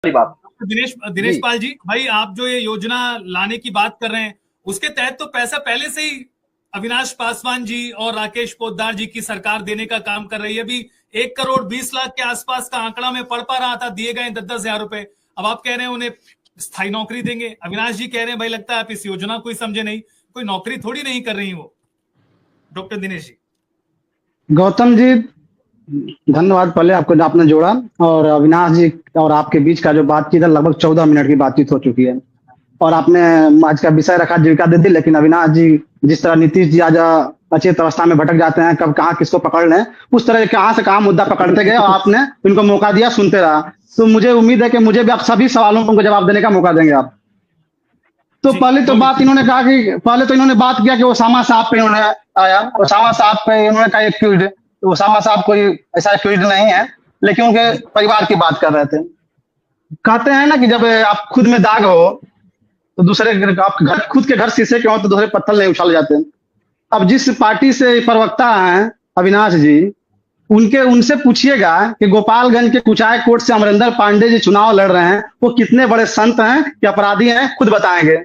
बात। दिनेश जी पाल जी, भाई आप जो ये योजना लाने की बात कर रहे हैं उसके तहत तो पैसा पहले से ही अविनाश पासवान जी और राकेश पोद्दार जी की सरकार देने का काम कर रही है। अभी 1,20,00,000 के आसपास का आंकड़ा मैं पढ़ पा रहा था, दिए गए 10,000 रुपए। अब आप कह रहे हैं उन्हें स्थायी नौकरी देंगे। अविनाश जी कह रहे हैं भाई लगता है आप इस योजना को ही समझे नहीं, कोई नौकरी थोड़ी नहीं कर रही वो। डॉक्टर दिनेश जी। गौतम जी, धन्यवाद पहले आपको, आपने जोड़ा। और अविनाश जी और आपके बीच का जो बातचीत है लगभग 14 मिनट की बातचीत हो चुकी है और आपने आज का विषय रखा जीविका दीदी। लेकिन अविनाश जी जिस तरह नीतीश जी आज अचेत अवस्था में भटक जाते हैं, कब कहाँ किसको पकड़ लें, उस तरह कहाँ से कहाँ मुद्दा पकड़ते गए और आपने इनको मौका दिया, सुनते रहा। तो मुझे उम्मीद है कि मुझे भी आप सभी सवालों को जवाब देने का मौका देंगे आप। तो पहले तो बात इन्होंने कहा कि पहले तो इन्होंने बात किया कि ओसामा साहब पे इन्होंने आया, ओसामा साहब पे इन्होंने कहा एक ट्वीट। तो ओसामा साहब कोई ऐसा ट्वीट नहीं है, लेकिन उनके परिवार की बात कर रहे थे। कहते हैं ना कि जब आप खुद में दाग हो तो दूसरे आप घर खुद के घर शीशे के हो तो दूसरे पत्थर नहीं उछाले जाते हैं। अब जिस पार्टी से प्रवक्ता हैं अविनाश जी, उनसे पूछिएगा कि गोपालगंज के कुचाय कोट से अमरिंदर पांडे जी चुनाव लड़ रहे हैं, वो कितने बड़े संत हैं कि अपराधी हैं, खुद बताएंगे।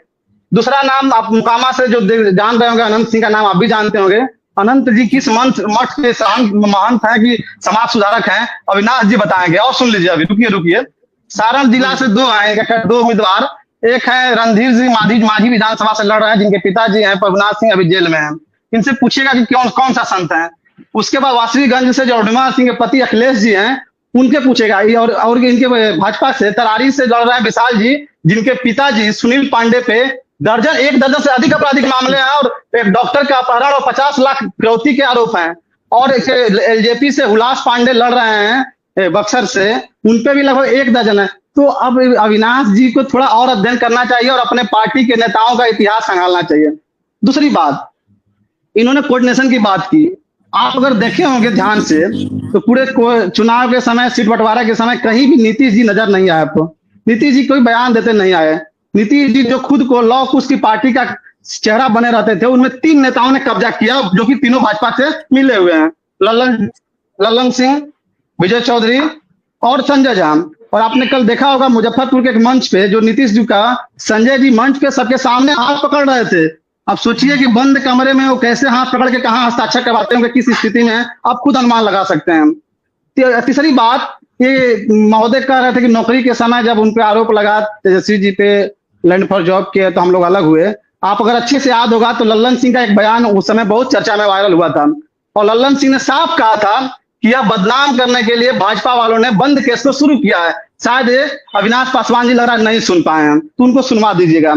दूसरा नाम आप मुकामा से जो जान रहे होंगे, अनंत सिंह का नाम आप भी जानते होंगे। अनंत जी किस मठ के महंत हैं कि समाज सुधारक हैं, अविनाश जी बताएंगे। और सुन लीजिए, अभी रुकिए। सारण जिला से दो उम्मीदवार, एक है रणधीर सिंह माझी विधानसभा से लड़ रहे हैं, जिनके पिताजी हैं प्रभुनाथ सिंह, अभी जेल में हैं। इनसे पूछिएगा कि कौन सा संत है। उसके बाद वासुकीगंज से जो अर्णिमा सिंह के पति अखिलेश जी हैं, उनके पूछेगा। और इनके भाजपा से तरारी से लड़ रहे हैं विशाल जी, जिनके पिताजी सुनील पांडे पे एक दर्जन से अधिक आपराधिक मामले हैं और एक डॉक्टर का अपहरण और 50 लाख फिरौती के आरोप हैं। और एलजेपी से हुलास पांडे लड़ रहे हैं बक्सर से, उनपे भी लगभग एक दर्जन है। तो अब अविनाश जी को थोड़ा और अध्ययन करना चाहिए और अपने पार्टी के नेताओं का इतिहास संभालना चाहिए। दूसरी बात, इन्होंने कोऑर्डिनेशन की बात की। आप अगर देखे होंगे ध्यान से तो पूरे चुनाव के समय, सीट बंटवारा के समय कहीं भी नीतीश जी नजर नहीं आए आपको। नीतीश जी कोई बयान देते नहीं आए। नीतीश जी जो खुद को लॉ कुश की पार्टी का चेहरा बने रहते थे, उनमें 3 नेताओं ने कब्जा किया जो कि तीनों भाजपा से मिले हुए हैं, लल्लन सिंह, विजय चौधरी और संजय झा। और आपने कल देखा होगा मुजफ्फरपुर के एक मंच पे जो नीतीश जी का, संजय जी मंच पे सबके सामने हाथ पकड़ रहे थे। अब सोचिए कि बंद कमरे में वो कैसे हाथ पकड़ के कहाँ हस्ताक्षर करवाते होंगे, किस स्थिति में, आप खुद अनुमान लगा सकते हैं। तीसरी बात, ये महोदय कह रहे थे कि नौकरी के समय जब उन पे आरोप लगा तेजस्वी जी पे लैंड फॉर जॉब के, तो हम लोग अलग हुए। आप अगर अच्छे से याद होगा तो लल्लन सिंह का एक बयान उस समय बहुत चर्चा में वायरल हुआ था और लल्लन सिंह ने साफ कहा था कि यह बदनाम करने के लिए भाजपा वालों ने बंद केस को शुरू किया है। शायद अविनाश पासवान जी लग रहा नहीं सुन पाए हैं, तो उनको सुनवा दीजिएगा।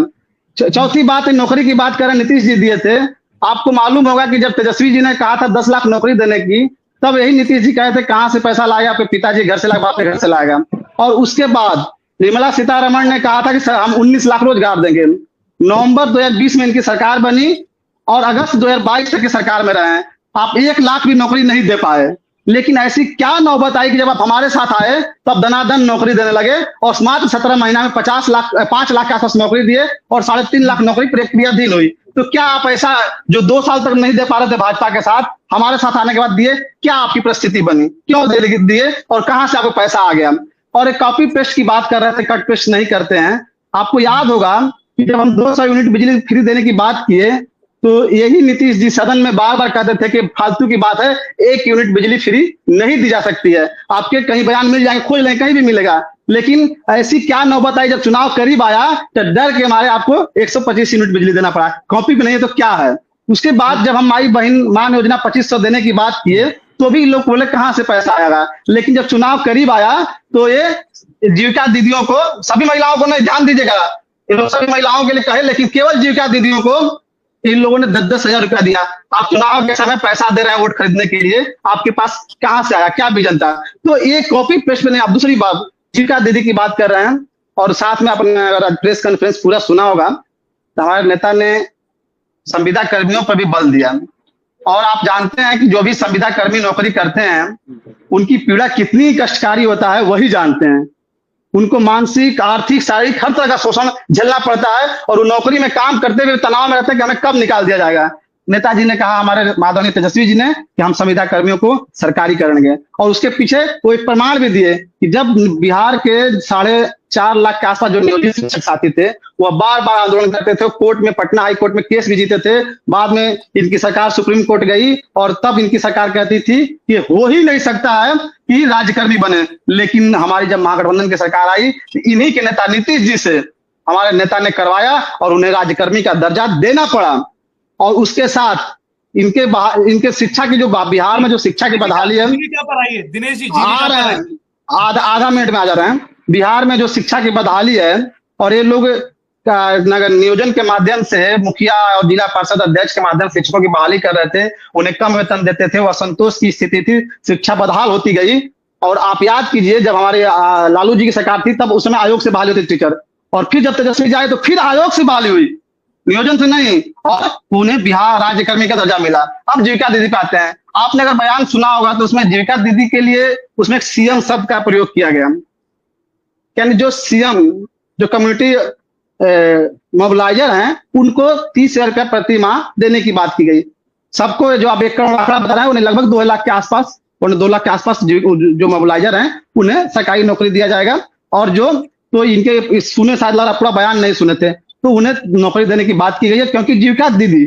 चौथी बात है, नौकरी की बात करें, नीतीश जी दिए थे। आपको मालूम होगा कि जब तेजस्वी जी ने कहा था 10 लाख नौकरी देने की, तब यही नीतीश जी कहे थे कहां से पैसा लाएगा, आपके पिताजी घर से लाएगा, आपके घर से लाएगा। और उसके बाद निर्मला सीतारमण ने कहा था कि हम 19 लाख रोजगार देंगे। नवंबर 2020 में इनकी सरकार बनी और अगस्त 2022 तक की सरकार में रहे हैं। आप 1 लाख भी नौकरी नहीं दे पाए। लेकिन ऐसी क्या नौबत आई कि जब आप हमारे साथ आए तब दनादन नौकरी देने लगे और मात्र 17 महीना में 5 लाख के आसपास नौकरी दिए और 3.5 लाख नौकरी प्रक्रियाधीन हुई। तो क्या आप ऐसा जो 2 साल तक नहीं दे पा रहे थे भाजपा के साथ, हमारे साथ आने के बाद दिए? क्या आपकी परिस्थिति बनी, क्यों दिए और कहां से आपको पैसा आ गया? और एक कॉपी पेस्ट की बात कर रहे थे, कट पेस्ट नहीं करते हैं। आपको याद होगा कि जब हम 200 यूनिट बिजली फ्री देने की बात किए तो यही नीतीश जी सदन में बार बार कहते थे कि फालतू की बात है, 1 यूनिट बिजली फ्री नहीं दी जा सकती है। आपके कहीं बयान मिल जाएंगे, खोज लें, कहीं भी मिलेगा। लेकिन ऐसी क्या नौबत आई जब चुनाव करीब आया तो डर के मारे आपको 125 यूनिट बिजली देना पड़ा। कॉपी पे नहीं है तो क्या है? उसके बाद जब हम माई बहन मान योजना 2500 देने की बात किए तो भी लोग बोले कहां से पैसा आएगा। लेकिन जब चुनाव करीब आया तो ये जीविका दीदियों को, सभी महिलाओं को नहीं, ध्यान दीजिएगा, सभी महिलाओं के लिए कहे, लेकिन केवल जीविका दीदियों को इन लोगों ने 10-10 हजार रुपया दिया। आप चुनाव के समय पैसा दे रहे हैं वोट खरीदने के लिए, आपके पास कहां से आया, क्या विजन था? तो ये कॉपी पेस्ट में नहीं। आप दूसरी बात, जीविका दीदी की बात कर रहे हैं और साथ में आपने अगर प्रेस कॉन्फ्रेंस पूरा सुना होगा तो हमारे नेता ने संविदा कर्मियों पर भी बल दिया। और आप जानते हैं कि जो भी संविदा कर्मी नौकरी करते हैं उनकी पीड़ा कितनी कष्टकारी होता है वही जानते हैं। उनको मानसिक, आर्थिक, शारीरिक हर तरह का शोषण झेलना पड़ता है और वो नौकरी में काम करते हुए तनाव में रहते हैं कि हमें कब निकाल दिया जाएगा। नेताजी ने कहा, हमारे माननीय तेजस्वी जी ने, कि हम संविदा कर्मियों को सरकारी करेंगे। और उसके पीछे वो एक प्रमाण भी दिए कि जब बिहार के 4.5 लाख के आसपास जो नियोजित शिक्षक साथी थे, वह बार बार आंदोलन करते थे, कोर्ट में, पटना हाई कोर्ट में केस भी जीते थे। बाद में इनकी सरकार सुप्रीम कोर्ट गई और तब इनकी सरकार कहती थी कि हो ही नहीं सकता है कि राज्यकर्मी बने। लेकिन हमारी जब महागठबंधन की सरकार आई, इन्हीं के नेता नीतीश जी से हमारे नेता ने करवाया और उन्हें राज्यकर्मी का दर्जा देना पड़ा। और उसके साथ इनके शिक्षा की जो बिहार में जो शिक्षा की बदहाली है, पर आइए दिनेश जी, आ रहे हैं, आधा मिनट में आ जा रहे हैं। बिहार में जो शिक्षा की बदहाली है, और ये लोग नगर नियोजन के माध्यम से, मुखिया और जिला परिषद अध्यक्ष के माध्यम से शिक्षकों की बहाली कर रहे थे, उन्हें कम वेतन देते थे, वो असंतोष की स्थिति थी, शिक्षा बदहाल होती गई। और आप याद कीजिए, जब हमारे लालू जी की सरकार थी, तब उसमें आयोग से बहाली होती थी टीचर, और फिर जब तेजस्वी जाए तो फिर आयोग से बहाली हुई, नियोजन से नहीं, और उन्हें बिहार राज्यकर्मी का दर्जा मिला। अब जीविका दीदी पे आते हैं। आपने अगर बयान सुना होगा तो उसमें जीविका दीदी के लिए उसमें सीएम शब्द का प्रयोग किया गया, यानी जो सीएम, जो कम्युनिटी मोबिलाइजर हैं, उनको 30,000 रुपया प्रति माह देने की बात की गई। सबको जो आप 1 करोड़ आंकड़ा बता रहे हैं, उन्हें लगभग 2 लाख के आसपास, 2 लाख के आसपास जो मोबिलाइजर हैं, उन्हें सरकारी नौकरी दिया जाएगा। और जो तो इनके सुने, शायद लग रहा पूरा बयान नहीं सुने थे, तो उन्हें नौकरी देने की बात की गई है। क्योंकि जीविका दीदी,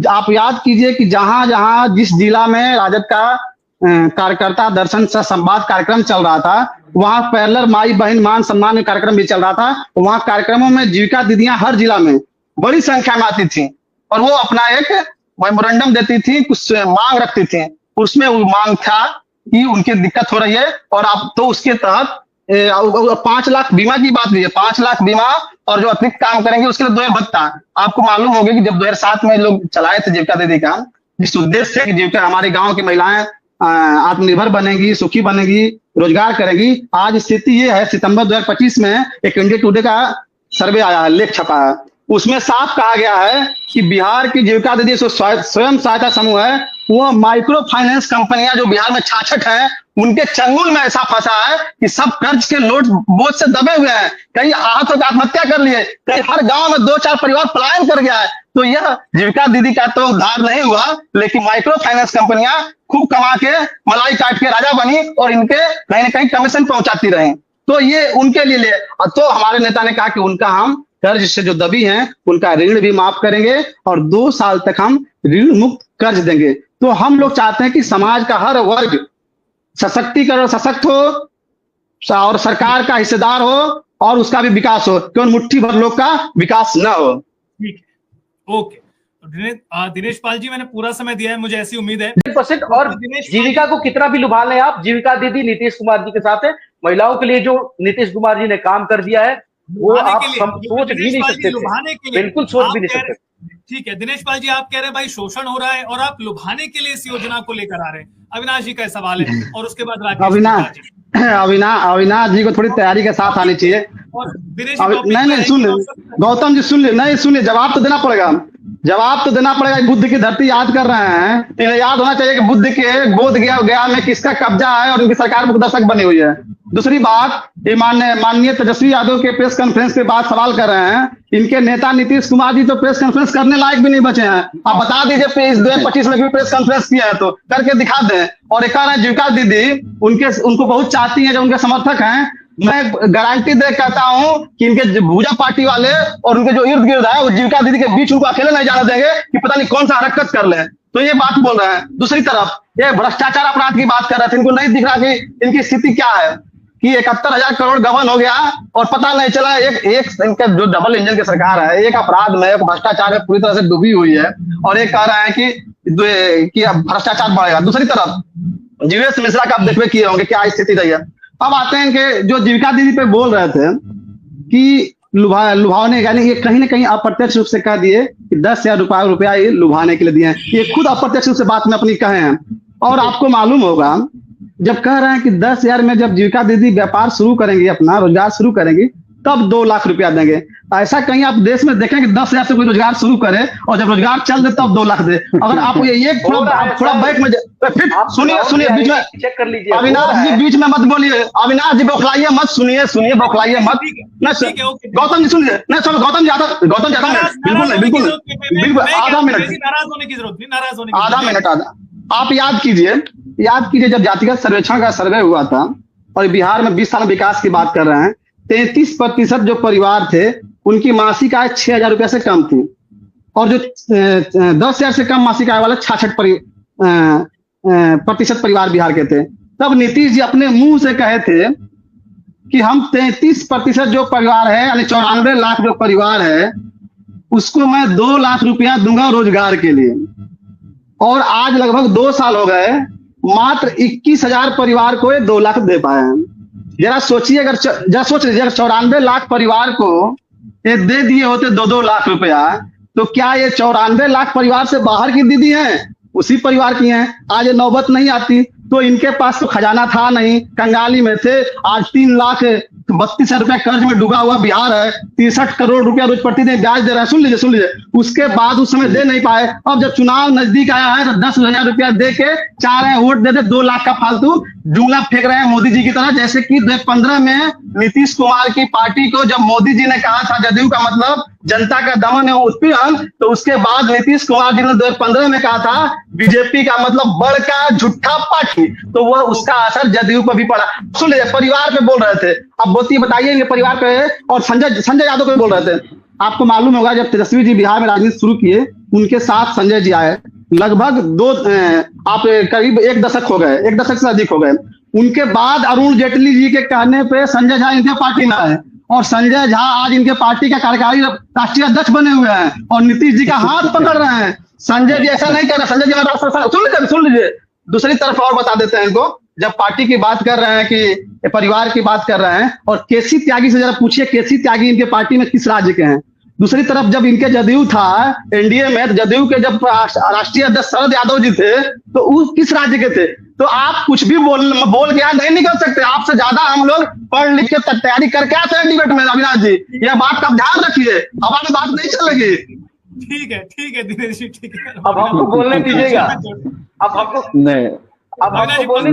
आप याद कीजिए कि जहां जहां जिस जिला में राजद का कार्यकर्ता दर्शन से संवाद कार्यक्रम चल रहा था, वहां पैरेलल माई बहन मान सम्मान में कार्यक्रम भी चल रहा था। वहां कार्यक्रमों में जीविका दीदियां हर जिला में बड़ी संख्या में आती थी, और वो अपना एक मेमोरेंडम देती थी, कुछ मांग रखती थी। उसमें वो मांग था कि उनकी दिक्कत हो रही है, और आप तो उसके तहत 5 लाख बीमा की बात हुई है, 5 लाख बीमा, और जो अतिरिक्त काम करेंगे उसके लिए 2 भत्ता। आपको मालूम होगा कि जब 2007 में लोग चलाए थे जीविका दीदी का, जिस उद्देश्य से जीविका हमारे गांव की महिलाएं आत्मनिर्भर बनेगी, सुखी बनेगी, रोजगार करेगी। आज स्थिति ये है, सितंबर 2025 में एक इंडिया टुडे का सर्वे आया है, लेख छपा है, उसमें साफ कहा गया है कि बिहार की जीविका दीदी स्वयं सहायता समूह है, वो माइक्रो फाइनेंस कंपनियां जो बिहार में 66 है, उनके चंगुल में ऐसा फंसा है कि सब कर्ज के लोड बोझ से दबे हुए हैं। कई आहत होकर आत्महत्या कर लिए, कई हर गांव में 2-4 परिवार पलायन कर गया है। तो यह जीविका दीदी का तो उद्धार नहीं हुआ, लेकिन माइक्रो फाइनेंस कंपनियां खूब कमा के मलाई काट के राजा बनी, और इनके कहीं ना कहीं कमीशन पहुंचाती रही। तो ये उनके लिए तो हमारे नेता ने कहा कि उनका हम कर्ज से जो दबी हैं, उनका ऋण भी माफ करेंगे, और 2 साल तक हम ऋण मुक्त कर्ज देंगे। तो हम लोग चाहते हैं कि समाज का हर वर्ग सशक्तिकरण, सशक्त हो, और सरकार का हिस्सेदार हो, और उसका भी विकास हो, क्यों मुट्ठी भर लोग का विकास न हो। ठीक है, ओके। दिनेश पाल जी, मैंने पूरा समय दिया है, मुझे ऐसी उम्मीद है 100%। और जीविका को कितना भी लुभा लें आप, जीविका दीदी नीतीश कुमार जी के साथ है। महिलाओं के लिए जो नीतीश कुमार जी ने काम कर दिया है, वो आप सोच भी नहीं सकते, बिल्कुल सोच भी नहीं सकते। ठीक है दिनेश पाल जी, आप कह रहे हैं भाई शोषण हो रहा है, और आप लुभाने के लिए इस योजना को लेकर आ रहे हैं। अविनाश जी का सवाल है, और उसके बाद अविनाश जी को थोड़ी तैयारी के साथ आनी चाहिए। नहीं सुन ले गौतम जी, सुन ले, नहीं सुनिए, जवाब तो देना पड़ेगा, जवाब तो देना पड़ेगा। बुद्ध की धरती याद कर रहे हैं, इन्हें याद होना चाहिए कि बुद्ध के बोध गया में किसका कब्जा है, और उनकी सरकार मुख्य बनी हुई है। दूसरी बात, ये माननीय तेजस्वी यादव के प्रेस कॉन्फ्रेंस के बाद सवाल कर रहे हैं, इनके नेता नीतीश कुमार जी तो प्रेस कॉन्फ्रेंस करने लायक भी नहीं बचे हैं। आप बता दीजिए इस 2025 में भी प्रेस कॉन्फ्रेंस किया है तो करके दिखा दें। और एक जीविका दीदी उनको बहुत चाहती है, जो उनके समर्थक हैं, मैं गारंटी दे कहता हूं कि इनके भूजा पार्टी वाले और उनके जो इर्द गिर्द है, वो जीविका दीदी के बीच उनको अकेले नहीं जाने देंगे कि पता नहीं कौन सा हरकत कर ले। तो ये बात बोल रहे हैं। दूसरी तरफ ये भ्रष्टाचार अपराध की बात कर रहे थे, इनको नहीं दिख रहा कि इनकी स्थिति क्या है, कि 71,000 करोड़ गबन हो गया और पता नहीं चला। एक इनका जो डबल इंजन की सरकार है, एक अपराध में, एक भ्रष्टाचार में पूरी तरह से डूबी हुई है, और एक कह रहे हैं कि भ्रष्टाचार बढ़ेगा। दूसरी तरफ जीवेश मिश्रा का आप देखते किए होंगे क्या स्थिति रही है। अब आते हैं कि जो जीविका दीदी पे बोल रहे थे कि लुभावने, यानी ये कहीं ना कहीं अप्रत्यक्ष रूप से कह दिए कि 10,000 रुपया ये लुभाने के लिए दिए हैं। ये खुद अप्रत्यक्ष रूप से बात में अपनी कहे हैं। और आपको मालूम होगा, जब कह रहे हैं कि 10,000 में जब जीविका दीदी व्यापार शुरू करेंगी, अपना रोजगार शुरू करेंगी, तब 2 लाख रुपया देंगे। ऐसा कहीं आप देश में देखें कि 10,000 से कोई रोजगार शुरू करे और जब रोजगार चल दे तब 2 लाख दे। अगर आप ये थोड़ा बैठ में फिर सुनिए बीच में चेक कर लीजिए। अविनाश जी बीच में मत बोलिए, अविनाश जी बौखलाइए मत, सुनिए बौखलाइए मत। गौतम जी सुनिए, नहीं सुनो, गौतम जी बिल्कुल आधा मिनट, नाराज होने की जरूरत नहीं, आधा मिनट आप याद कीजिए जब जातिगत सर्वेक्षण का सर्वे हुआ था और बिहार में 20 साल विकास की बात कर रहे हैं, 33% जो परिवार थे उनकी मासिक आय 6,000 रुपया से कम थी और जो 10,000 से कम मासिक आय वाले 66% परिवार बिहार के थे। तब नीतीश जी अपने मुंह से कहे थे कि हम 33% जो परिवार है यानी 94 लाख जो परिवार है उसको मैं 2 लाख रुपया दूंगा रोजगार के लिए। और आज लगभग 2 साल हो गए, मात्र 21,000 परिवार को 2 लाख दे पाए हैं। जरा सोचिए, अगर 94 लाख परिवार को ये दे दिए होते 2-2 लाख रुपया, तो क्या ये 94 लाख परिवार से बाहर की दीदी हैं, उसी परिवार की हैं, आज ये नौबत नहीं आती। तो इनके पास तो खजाना था नहीं, कंगाली में थे। आज 3,32,000 रुपया कर्ज में डूबा हुआ बिहार है, 63 करोड़ रुपया रोज प्रतिदिन ब्याज दे रहा है। सुन लीजिए, उसके बाद उस समय दे नहीं पाए। अब जब चुनाव नजदीक आया है तो 10,000 रुपया दे के चाह रहे हैं वोट दे दे, 2 लाख का फालतू जुमला फेंक रहे हैं मोदी जी की तरह। जैसे कि 2015 में नीतीश कुमार की पार्टी को जब मोदी जी ने कहा था जदयू का मतलब जनता का दमन है उत्पीड़न, तो उसके बाद नीतीश कुमार जी ने 2015 में कहा था बीजेपी का मतलब बड़का झूठा पार्टी, तो वह उसका असर जदयू पर भी पड़ा। सुन लीजिए, परिवार पे बोल रहे थे, अब बताइए परिवार पे, और संजय यादव पे बोल रहे थे। आपको मालूम होगा जब तेजस्वी जी बिहार में राजनीति शुरू किए, उनके साथ संजय जी आए, लगभग करीब 1 दशक हो गए, 1 दशक से अधिक हो गए। उनके बाद अरुण जेटली जी के कहने पे संजय झा इनके पार्टी में आए और संजय झा आज इनके पार्टी का कार्यकारी राष्ट्रीय अध्यक्ष बने हुए हैं और नीतीश जी का हाथ पकड़ रहे हैं। संजय जी ऐसा नहीं कर रहे, संजय जी सुन लीजिए, दूसरी तरफ और बता देते हैं इनको। जब पार्टी की बात कर रहे हैं कि परिवार की बात कर रहे हैं, और केसी त्यागी से जरा पूछिए, केसी त्यागी इनके पार्टी में किस राज्य के हैं। दूसरी तरफ जब इनके जदयू था एनडीए में, जदयू के जब राष्ट्रीय अध्यक्ष शरद यादव जी थे तो वो किस राज्य के थे। तो आप कुछ भी बोल के यहाँ नहीं निकल सकते। आपसे ज्यादा हम लोग पढ़ लिख के तैयारी करके आते हैं डिबेट में। अविनाश जी, यह बात का ध्यान रखिए, हमारी बात नहीं चलेगी। ठीक है दिनेश जी, ठीक है। अब हमको बोलने दीजिएगा, अब हमको नहीं, अब हमको बोलने